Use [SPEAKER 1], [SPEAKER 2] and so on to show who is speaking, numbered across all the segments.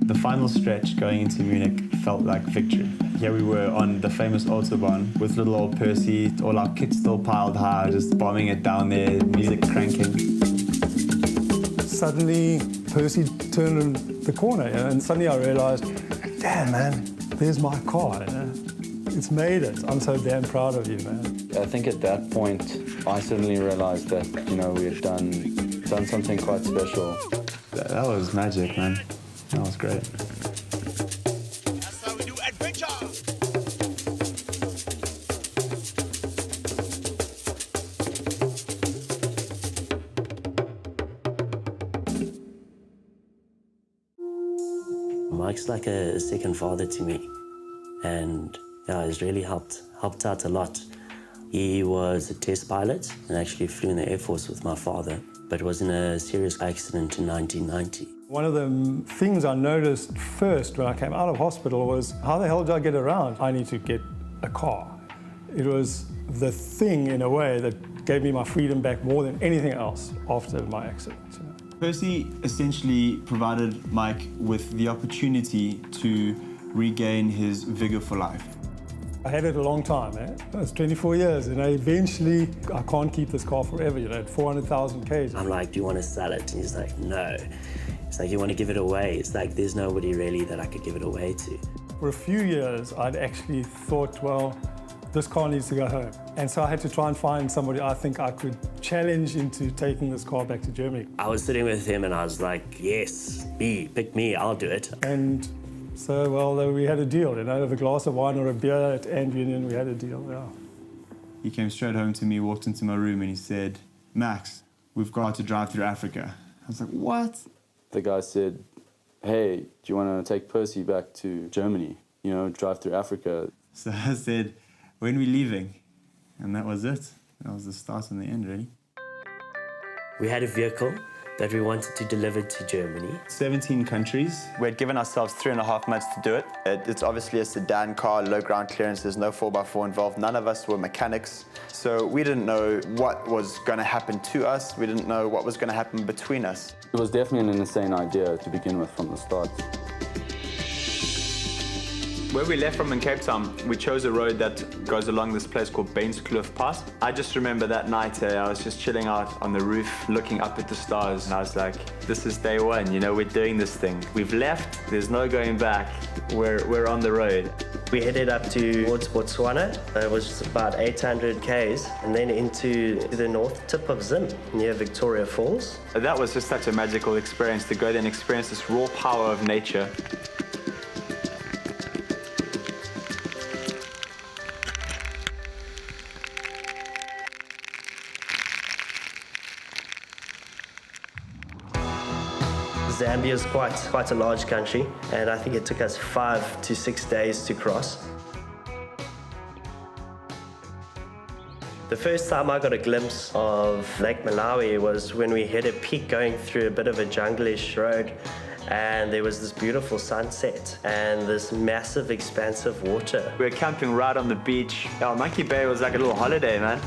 [SPEAKER 1] The final stretch going into Munich felt like victory. Here we were on the famous Autobahn with little old Percy, all our kits still piled high, just bombing it down there, music cranking.
[SPEAKER 2] Suddenly, Percy turned the corner, and suddenly I realized, damn, man, there's my car. It's made it. I'm so damn proud of you, man.
[SPEAKER 3] I think at that point, I suddenly realized that, we had done something quite special.
[SPEAKER 1] That was magic, man. That was great.
[SPEAKER 4] That's how we do adventure.
[SPEAKER 5] Mike's like a second father to me, and yeah, he's really helped out a lot. He was a test pilot and actually flew in the Air Force with my father, but was in a serious accident in 1990.
[SPEAKER 2] One of the things I noticed first when I came out of hospital was, how the hell do I get around? I need to get a car. It was the thing, in a way, that gave me my freedom back more than anything else after my accident.
[SPEAKER 1] Percy essentially provided Mike with the opportunity to regain his vigor for life.
[SPEAKER 2] I had it a long time, eh? It was 24 years, and eventually, I can't keep this car forever, at 400,000 Ks.
[SPEAKER 5] I'm like, do you want to sell it? And he's like, no. It's like, you want to give it away? It's like, there's nobody really that I could give it away to.
[SPEAKER 2] For a few years, I'd actually thought, well, this car needs to go home. And so I had to try and find somebody I think I could challenge into taking this car back to Germany.
[SPEAKER 5] I was sitting with him and I was like, yes, pick me, I'll do it.
[SPEAKER 2] And so, well, we had a deal, over a glass of wine or a beer at Ant Union, we had a deal, yeah.
[SPEAKER 1] He came straight home to me, walked into my room, and he said, Max, we've got to drive through Africa. I was like, what?
[SPEAKER 3] The guy said, hey, do you want to take Percy back to Germany? Drive through Africa.
[SPEAKER 1] So I said, when are we leaving? And that was it. That was the start and the end, really.
[SPEAKER 5] We had a vehicle that we wanted to deliver to Germany.
[SPEAKER 1] 17 countries.
[SPEAKER 6] We had given ourselves 3.5 months to do it. It's obviously a sedan car, low ground clearance, there's no 4x4 involved. None of us were mechanics. So we didn't know what was going to happen to us. We didn't know what was going to happen between us.
[SPEAKER 3] It was definitely an insane idea to begin with from the start.
[SPEAKER 6] Where we left from in Cape Town, we chose a road that goes along this place called Bainskloof Pass. I just remember that night, I was just chilling out on the roof, looking up at the stars, and I was like, this is day one, we're doing this thing. We've left, there's no going back, we're on the road.
[SPEAKER 5] We headed up towards Botswana. It was about 800 Ks, and then into the north tip of Zim, near Victoria Falls.
[SPEAKER 6] That was just such a magical experience to go there and experience this raw power of nature.
[SPEAKER 5] Zambia is quite a large country, and I think it took us 5 to 6 days to cross. The first time I got a glimpse of Lake Malawi was when we hit a peak going through a bit of a jungle-ish road, and there was this beautiful sunset and this massive expanse of water.
[SPEAKER 6] We were camping right on the beach. Monkey Bay was like a little holiday, man.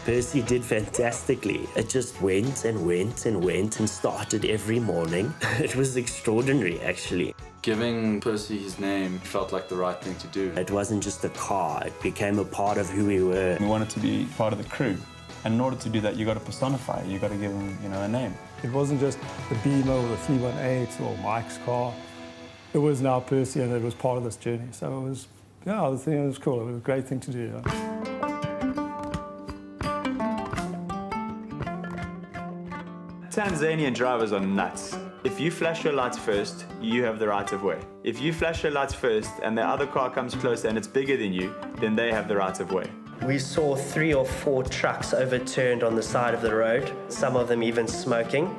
[SPEAKER 5] Percy did fantastically. It just went and went and went and started every morning. It was extraordinary, actually.
[SPEAKER 3] Giving Percy his name felt like the right thing to do.
[SPEAKER 5] It wasn't just a car, it became a part of who we were.
[SPEAKER 1] We wanted to be part of the crew. And in order to do that, you got to personify it. You got to give them, a name.
[SPEAKER 2] It wasn't just the Beamer or the 318 or Mike's car. It was now Percy, and it was part of this journey. So it was, I think it was cool. It was a great thing to do.
[SPEAKER 6] Tanzanian drivers are nuts. If you flash your lights first, you have the right of way. If you flash your lights first and the other car comes closer and it's bigger than you, then they have the right of way.
[SPEAKER 5] We saw 3 or 4 trucks overturned on the side of the road, some of them even smoking.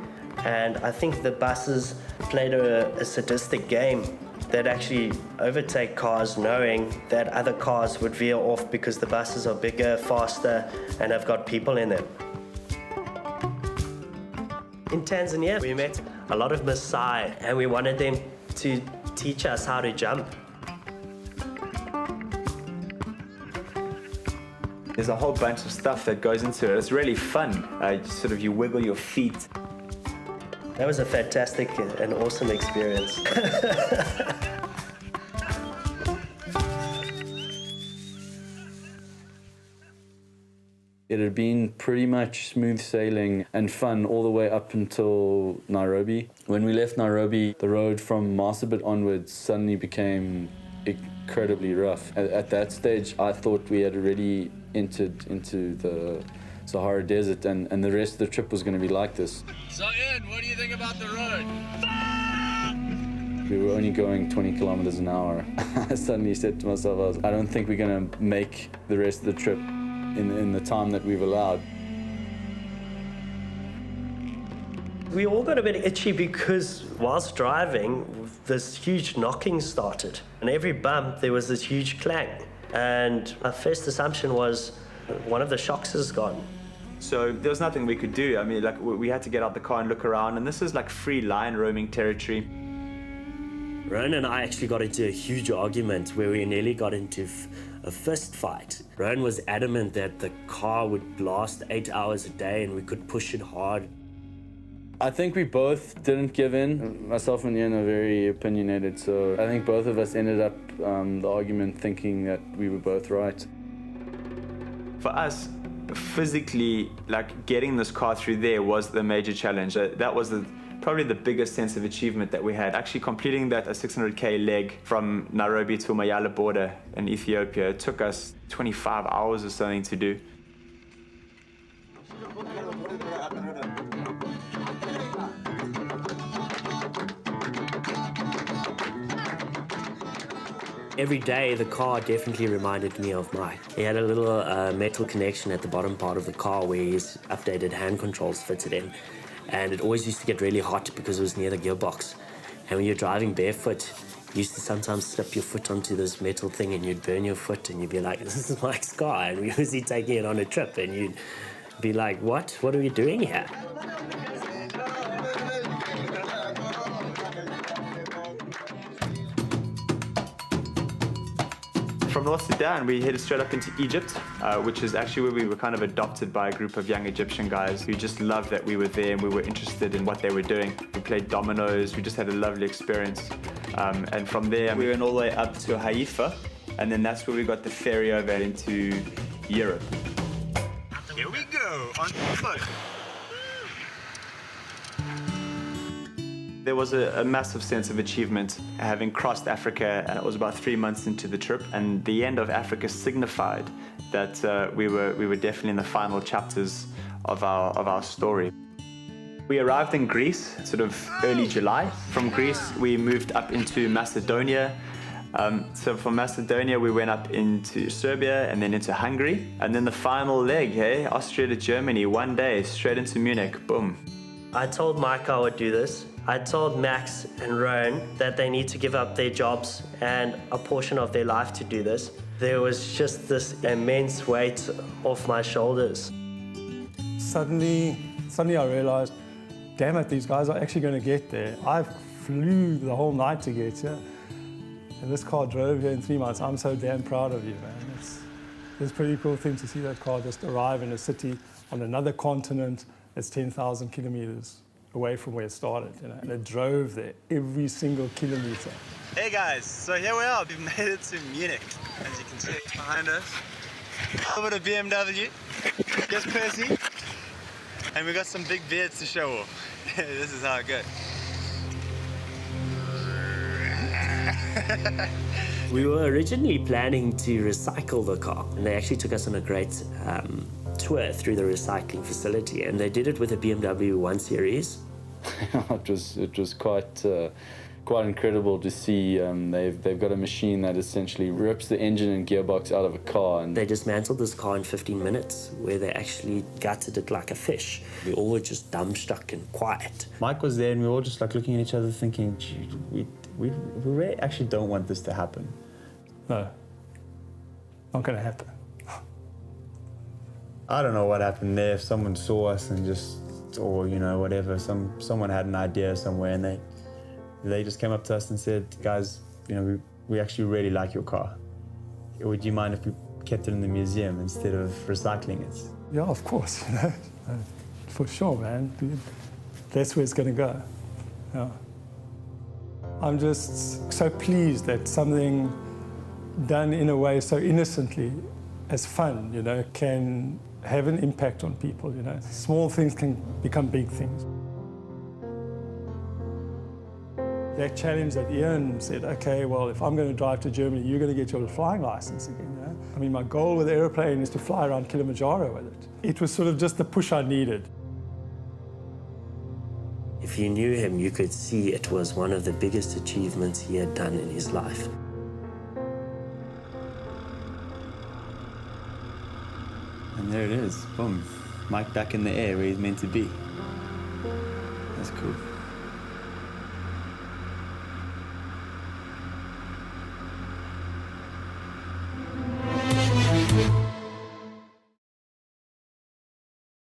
[SPEAKER 5] And I think the buses played a sadistic game. They'd actually overtake cars knowing that other cars would veer off because the buses are bigger, faster, and have got people in them. In Tanzania, we met a lot of Maasai, and we wanted them to teach us how to jump.
[SPEAKER 6] There's a whole bunch of stuff that goes into it. It's really fun. You wiggle your feet.
[SPEAKER 5] That was a fantastic and awesome experience.
[SPEAKER 3] It had been pretty much smooth sailing and fun all the way up until Nairobi. When we left Nairobi, the road from Marsabit onwards suddenly became incredibly rough. At that stage, I thought we had already entered into the Sahara Desert and the rest of the trip was going to be like this.
[SPEAKER 4] So, Ian, what do you think about the road?
[SPEAKER 3] We were only going 20 kilometers an hour. I suddenly said to myself, I don't think we're going to make the rest of the trip in the time that we've allowed.
[SPEAKER 5] We all got a bit itchy because whilst driving, this huge knocking started. And every bump, there was this huge clang. And our first assumption was one of the shocks is gone.
[SPEAKER 6] So there was nothing we could do. I mean, we had to get out the car and look around, and this is like free lion roaming territory.
[SPEAKER 5] Rowan and I actually got into a huge argument where we nearly got into a fist fight. Rowan was adamant that the car would last 8 hours a day and we could push it hard.
[SPEAKER 3] I think we both didn't give in. Myself and Ian are very opinionated, so I think both of us ended up the argument thinking that we were both right.
[SPEAKER 6] For us, physically, getting this car through there was the major challenge. That was probably the biggest sense of achievement that we had. Actually completing that a 600k leg from Nairobi to Mayala border in Ethiopia, it took us 25 hours or something to do.
[SPEAKER 5] Every day, the car definitely reminded me of Mike. He had a little metal connection at the bottom part of the car where his updated hand controls fitted in. And it always used to get really hot because it was near the gearbox. And when you're driving barefoot, you used to sometimes slip your foot onto this metal thing and you'd burn your foot and you'd be like, this is Mike's car. And we were busy taking it on a trip and you'd be like, what? What are we doing here?
[SPEAKER 6] From North Sudan, we headed straight up into Egypt, which is actually where we were kind of adopted by a group of young Egyptian guys who just loved that we were there and we were interested in what they were doing. We played dominoes, we just had a lovely experience. And from there, we went all the way up to Haifa, and then that's where we got the ferry over into Europe.
[SPEAKER 4] Here we go, on foot.
[SPEAKER 6] There was a massive sense of achievement having crossed Africa, and it was about 3 months into the trip, and the end of Africa signified that we were definitely in the final chapters of our story. We arrived in Greece sort of early July. From Greece we moved up into Macedonia. So from Macedonia we went up into Serbia and then into Hungary, and then the final leg, Austria to Germany, one day straight into Munich, boom.
[SPEAKER 5] I told Mike I would do this. I told Max and Rowan that they need to give up their jobs and a portion of their life to do this. There was just this immense weight off my shoulders.
[SPEAKER 2] Suddenly I realized, damn it, these guys are actually going to get there. I flew the whole night to get here, and this car drove here in 3 months. I'm so damn proud of you, man. It's a pretty cool thing to see that car just arrive in a city on another continent that's 10,000 kilometers away from where it started, and it drove there every single kilometer.
[SPEAKER 4] Hey guys, so here we are, we've made it to Munich. As you can see behind us, a little bit of BMW, here's Percy, and we got some big beards to show off. This is how it goes.
[SPEAKER 5] We were originally planning to recycle the car, and they actually took us on a great tour through the recycling facility, and they did it with a BMW 1 Series.
[SPEAKER 3] It was quite incredible to see. They've got a machine that essentially rips the engine and gearbox out of a car, and
[SPEAKER 5] They dismantled this car in 15 minutes, where they actually gutted it like a fish. We all were just dumbstruck and quiet.
[SPEAKER 1] Mike was there and we were all just looking at each other thinking, gee, we really actually don't want this to happen.
[SPEAKER 2] No, not going to happen.
[SPEAKER 1] I don't know what happened there, if someone saw us and just, or whatever, someone had an idea somewhere and they just came up to us and said, guys, we actually really like your car. Would you mind if we kept it in the museum instead of recycling it.
[SPEAKER 2] Yeah, of course. For sure, man. Dude, that's where it's going to go. Yeah. I'm just so pleased that something done in a way so innocently as fun, can have an impact on people, Small things can become big things. That challenge that Ian said, okay, well, if I'm going to drive to Germany, you're going to get your flying license again. I mean, my goal with the aeroplane is to fly around Kilimanjaro with it. It was sort of just the push I needed.
[SPEAKER 5] If you knew him, you could see it was one of the biggest achievements he had done in his life.
[SPEAKER 1] And there it is, boom. Mike back in the air where he's meant to be. That's cool.